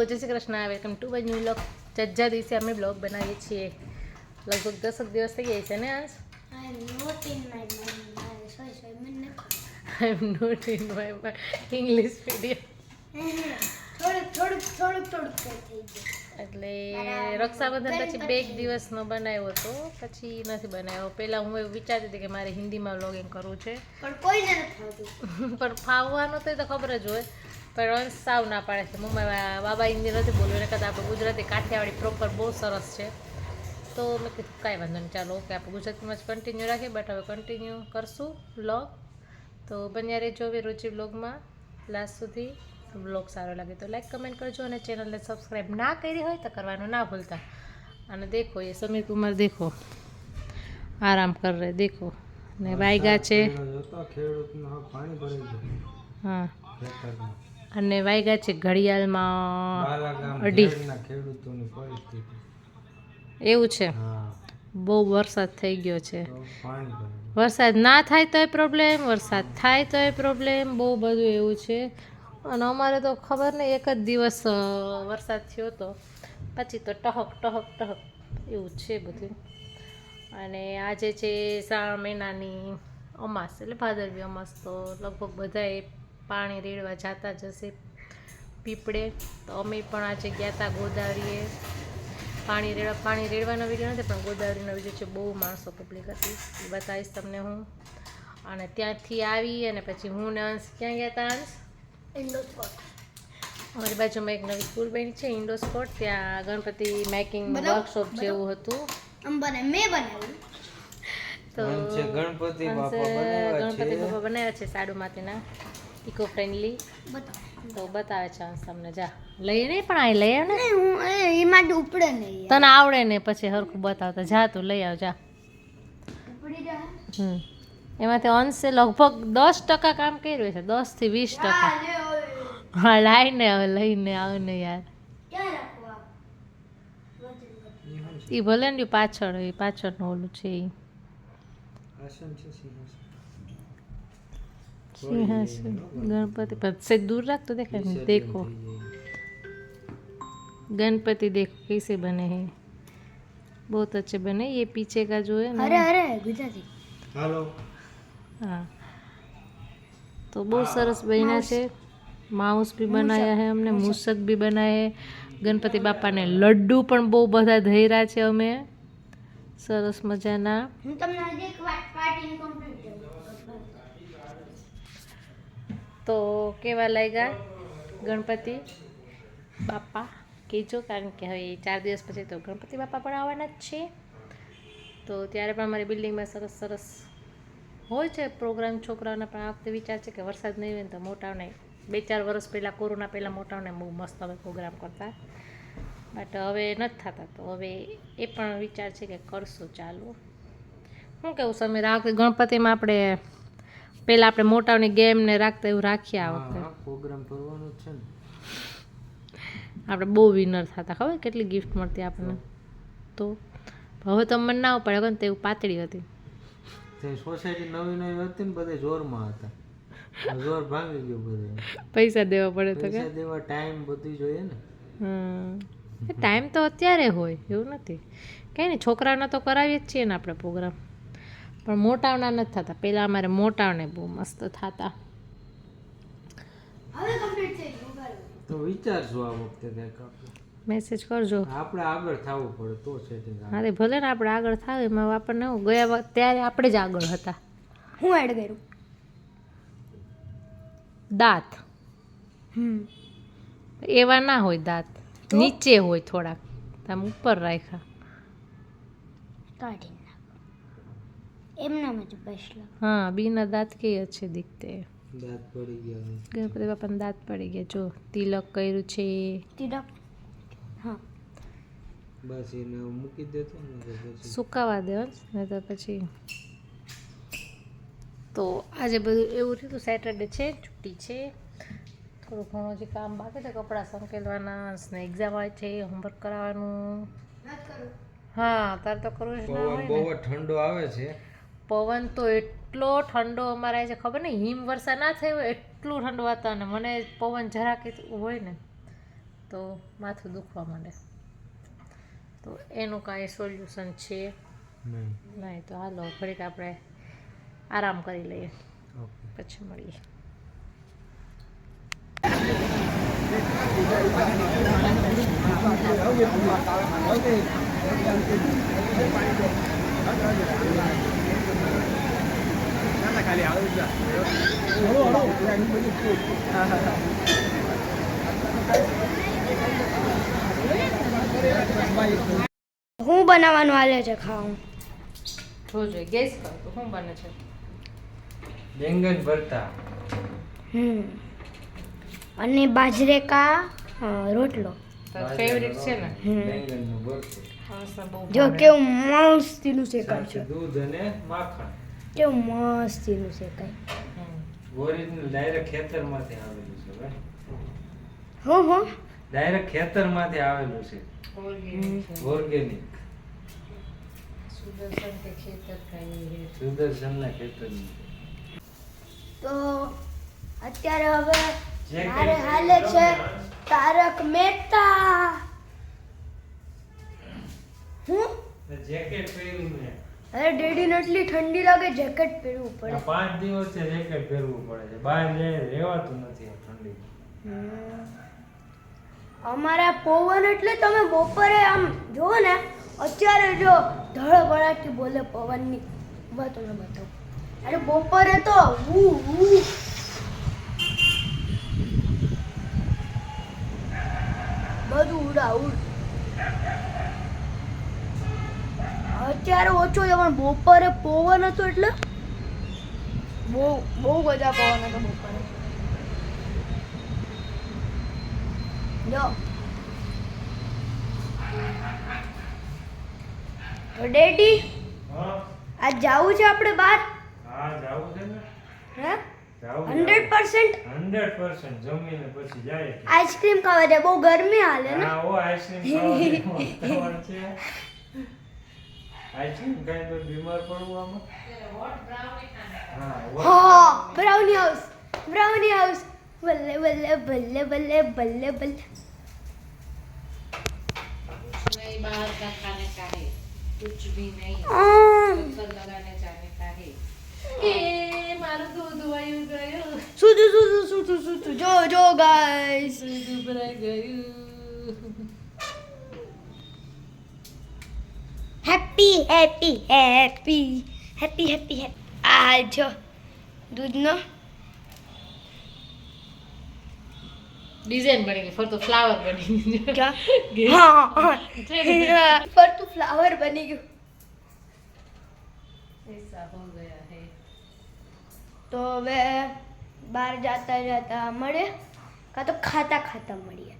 જય Shri Krishna, welcome to my new vlog. જજ્જા દિવસે અમે બ્લોગ બનાવીએ છીએ. લગભગ 10 દિવસ થઈ ગયા છે ને આજ. I am not in my English medium. થોડુંક થઈ ગયું. એટલે રક્ષાબંધન પછી 2 દિવસનો બનાવ્યો હતો, પછી નથી બનાવ્યો. પહેલાં હું એવું વિચારતી હતી કે મારે હિન્દીમાં વ્લોગિંગ કરવું છે, પણ કોઈને નથી ફાવતું. પણ ફાવવાનું તો ખબર જ હોય, પણ અંશ સાવ ના પાડે છે. મમ્મા બાબા હિન્દી નથી બોલવું, એને કદાચ આપણે ગુજરાતી કાઠિયાવાડી પ્રોપર બહુ સરસ છે. તો મેં કીધું કાંઈ વાંધો નહીં, ચાલો ઓકે આપણે ગુજરાતીમાં જ કન્ટિન્યુ રાખીએ. બટ હવે કન્ટિન્યુ કરશું વ્લોગ. તો બન્યા રહેજો હવે રુચિ વ્લોગમાં લાસ્ટ સુધી. વ્લોગ સારો લાગે તો લાઈક કમેન્ટ કરજો, અને ચેનલને સબસ્ક્રાઈબ ના કરી હોય તો કરવાનું ના ભૂલતા. અને દેખો એ સમીર કુમાર દેખો આરામ કર રહે, દેખો. ને વાયગા છે, હા, અને વાયગા છે ઘડિયાળમાં 2:30. એવું છે, બહુ વરસાદ થઈ ગયો છે. વરસાદ ના થાય તોય પ્રોબ્લેમ, વરસાદ થાય તોય પ્રોબ્લેમ, બહુ બધું એવું છે. અને અમારે તો ખબર નહીં, એક જ દિવસ વરસાદ થયો હતો, પછી તો ટહક ટહક ટહક એવું છે બધું. અને આજે છે શ્રાવણ મહિનાની અમાસ, એટલે ભાદરવી અમાસ. તો લગભગ બધાએ પાણી રેડવા જતા જશે પીપળે. તો અમે પણ આજે ગયા હતા ગોદાવરીએ પાણી રેડવાનો વિડીયો નથી, પણ ગોદાવરીનો વિડીયો છે. બહુ માણસો પબ્લિક હતી, એ બતાવીશ તમને હું. અને ત્યાંથી આવી અને પછી હું ને અંશ ક્યાં ગયા હતા? અંશ ઇન્ડોસ્પોર્ટ. અમારી બાજુમાં એક નવી સ્કૂલ બની છે ઇન્ડોસ્પોર્ટ, ત્યાં ગણપતિ મેકિંગ વર્કશોપ જેવું હતું. મેં બનાવ્યું. તો ગણપતિ બાપા બનાવ્યા છે સાડુમાતીના, ઇકો ફ્રેન્ડલી. તો બતાવે છે અંશ તમને. જા લઈ નહીં, પણ આ લઈ આવ ને, એમાં ઉપડે નહીં, તને આવડે ને પછી હરખું બતાવતા. જા તું લઈ આવ, જા. એમાંથી અંશે લગભગ 10% કામ કર્યું છે, 10 થી 20%. હા લાઈને હવે લઈને આવ ને યાર. એ ભલે ને પાછળ, એ પાછળનું ઓલું છે એ સિંહાસન गणपति पर से दूर रख तो देखा देखो गणपति देखो कैसे बने हैं, बहुत अच्छे बने. ये पीछे का जो है ना, अरे गुजराती हेलो, हाँ, तो बहुत सरस बना है. माउस भी बनाया है हमने, मूसक भी बनाए है. गणपति बापा ने लड्डू पण बहुत बधा धैर्या છે અમે, સરસ મજાના. હું તમને એક વાત પાર્ટી કમ્પ્લીટ તો કેવા લાગ્યા ગણપતિ બાપા કહેજો, કારણ કે હવે 4 દિવસ પછી તો ગણપતિ બાપા પણ આવવાના જ છે. તો ત્યારે પણ અમારી બિલ્ડિંગમાં સરસ સરસ હોય છે પ્રોગ્રામ. છોકરાઓને પણ આ વખતે વિચાર છે કે વરસાદ નહીં હોય ને તો મોટાઓને 2-4 વર્ષ પહેલાં કોરોના પહેલાં મોટાઓને બહુ મસ્ત હવે પ્રોગ્રામ કરતા, બટ હવે નથી થતા. તો હવે એ પણ વિચાર છે કે કરશું ચાલુ. શું કેવું સમીર, આ વખતે ગણપતિમાં આપણે પહેલાં આપણે મોટાઓની ગેમ ને રાખતા એવું રાખીએ આ વખતે. પ્રોગ્રામ કરવાનો છે ને, આપણે બહુ વિનર થતા, ખબર કેટલી ગિફ્ટ મળતી આપણને. તો હવે તો મને ના પડે ને, તેવું પાતળી હતી. સોસાયટી નવી નવી હતી ને, બધે જોરમાં હતા. જોર ભાંગી ગયો બધે. પૈસા દેવા પડે તો પૈસા દેવા, ટાઈમ બધું જોઈએ ને. ટાઈમ તો અત્યારે હોય એવું નથી, કંઈ નહીં. છોકરાઓના તો કરાવીએ જ છીએ ને આપણે પ્રોગ્રામ, પણ મોટાઓના નથી થતા. પહેલાં અમારે મોટાઓને બહુ મસ્ત થતા. તો વિચારજો આ વખતે કંઈક મેસેજ કરજો. આપણે આગળ થવું પડે તો સેટિંગ. હા રે ભલે ને આપણે આગળ થાવ, એમાં આપણને ગયા વખત ત્યારે આપણે જ આગળ હતા. હું એડ કર્યું દાંત, એવા ના હોય દાંત, નીચે હોય થોડાક, તમે ઉપર રાખ્યા. કાઢી એમના જ બેસલા. હા બીના દાંત કે છે દીખતે, દાંત પડી ગયા. ગણપતિ બાપાના દાંત પડી ગયા. જો તિલક કર્યું છે. તિલક હા બસ એને મૂકી દેતો ને, સુકાવા દે ને તો પછી. તો આજે બધું એવું થયું. સેટરડે છે, છુટ્ટી છે. થોડું ઘણું હજી કામ બાકી છે, કપડાં સંકેલવાના ને એક્ઝામ આવે છે, હોમવર્ક કરાવવાનું. હા તારે તો કરવું જ ના હોય ને. બહુ ઠંડો આવે છે પવન, તો એટલો ઠંડો અમારે છે ખબર નહીં, હિમવર્ષા ના થઈ હોય એટલું ઠંડુ વાતાવરણ. મને પવન જરાક હોય ને તો માથું દુખવા માંડે. તો એનું કાંઈ સોલ્યુશન છે નહીં. તો હાલો ઘડીક આપણે આરામ કરી લઈએ, પછી મળીએ. હું બનાવવાનું હાલે છે ખાવું? જોજો ગેસ કરો તો શું બને છે. બેંગન ભરતા અને બાજરે કા રોટલો. ફેવરિટ છે ને બેંગનનું ભરતું. જો કેવું મસ્તીનું શેકાય છે, દૂધ અને માખણ. કેવું મસ્તીનું શેકાય. ઓરિજિનલ ડાયરેક્ટ ખેતરમાંથી આવેલું છે ભાઈ. હું ડાયરેક્ટ ખેતરમાંથી આવેલું છે, ઓર્ગેનિક. સુદર્શન કે ખેતર કઈ સુદર્શનના ખેતરની. તો અત્યારે હવે મારે હાલે છે તારક મહેતા. હું જેકેટ પહેર્યું ને. અરે ડેડી ને એટલી ઠંડી લાગે, જેકેટ પહેરવું પડે. 5 દિવસથી જેકેટ પહેરવું પડે છે, બહાર રહેવાતું નથી આ ઠંડી. અમારા પવન એટલે તમે બપોરે આમ જુઓ ને, અત્યારે જો ધડબડાટી બોલે પવનની. તમને બતાવું. અરે બપોરે તો બધું ઉડા ઉડ. અત્યારે ઓછો છે પણ બપોરે પવન હતો એટલે બહુ બધા પવન હતો બપોરે. જો ડેડી આજ જાવું છે આપણે બહાર? હા જાવું છે ને. હે જાવું 100% 100% જમીને પછી જાય. આઈસ્ક્રીમ ખાવા જાય, બહુ ગરમી હાલે ને. હા ઓ આઈસ્ક્રીમ ખાવાનું છે. આઈસ્ક્રીમ ખાઈને તો બીમાર પડવું આમાં. હા બ્રાઉની હાઉસ બલ્લે બલ્લે બલ્લે બલ્લે બલ્લે બલ્લે. नहीं बाहर का खाने का है, कुछ भी नहीं चक्कर लगाने जाने का है. ए माરું દૂધ વયું ગયું, સુધુ જો ગાઈસ. દૂધ ભરાઈ ગયું. હેપી આ જો દૂધનો ડિઝાઇન બની ગઈ, ફરતો ફ્લાવર બની ગયું. ફરતું ફ્લાવર બની ગયું. ऐसा हो गया है. તો હવે બહાર જાતા મળે કાં તો ખાતા મળીએ.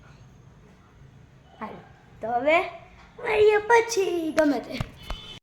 હાલો તો હવે મળીએ પછી ગમે તે.